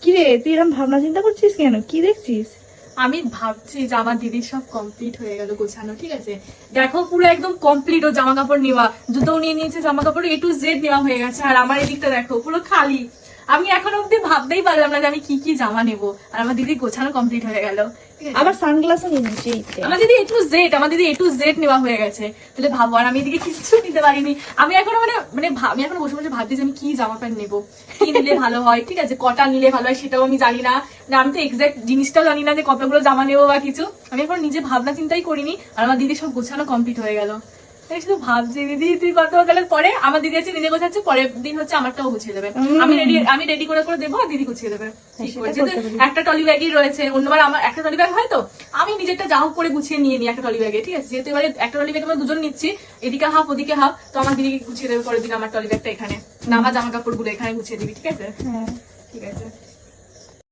কি রে, তুই এরকম ভাবনা চিন্তা করছিস কেন? কি দেখছিস? আমি ভাবছি যে আমার দিদির সব কমপ্লিট হয়ে গেল গোছানো, ঠিক আছে? দেখো পুরো একদম কমপ্লিট, ও জামা কাপড় নেওয়া, জুতো নিয়ে নিয়েছে, জামা কাপড় A to Z নেওয়া হয়ে গেছে। আর আমার এদিকটা দেখো পুরো খালি। আমি এখনো অব্দি ভাবতেই পারলাম না যে আমি কি কি জামা নেবো, আর আমার দিদি গোছানো কমপ্লিট হয়ে গেল। আবার সানগ্লাসও নিয়ে নিচ্ছি। আমার দিদি A to Z নেওয়া হয়ে গেছে। তাহলে ভাবো, আর আমি এদিকে কিছু নিতে পারিনি। আমি এখনো আমি এখনো বসে বসে ভাবছি যে আমি কি জামা প্যান্ট নেবো, কি নিলে ভালো হয়, ঠিক আছে, কটা নিলে ভালো হয় সেটাও আমি জানি না। আমি তো এক্সাক্ট জিনিসটাও জানি না যে কতগুলো জামা নেবো বা কিছু। আমি এখন নিজে ভাবনা চিন্তাই করিনি, আর আমার দিদি সব গোছানো কমপ্লিট হয়ে গেল। শুধু ভাবছি দিদি তুই কত গেলে পরে আমার দিদি আছে নিজে গোছাচ্ছে, পরের দিন হচ্ছে আমারটাও গুছিয়ে দেবে। আমি রেডি করে দেবো, আর দিদি গুছিয়ে দেবে। ঠিক করেছে। একটা টলি ব্যাগই রয়েছে, অন্যবার আমার একটা টলি ব্যাগ হয় তো আমি নিজেরটা যা হোক করে গুছিয়ে নিয়ে নিই একটা টলি ব্যাগে, ঠিক আছে? যেহেতু এবারে একটা টলি ব্যাগ আমরা দুজন নিচ্ছি, এদিকে হাফ ওদিকে হাফ, তো আমার দিদি গুছিয়ে দেবে পরের দিন আমার টলি ব্যাগটা এখানে, না আমার জামা কাপড় গুলো এখানে গুছিয়ে দিবি, ঠিক আছে? হ্যাঁ ঠিক আছে।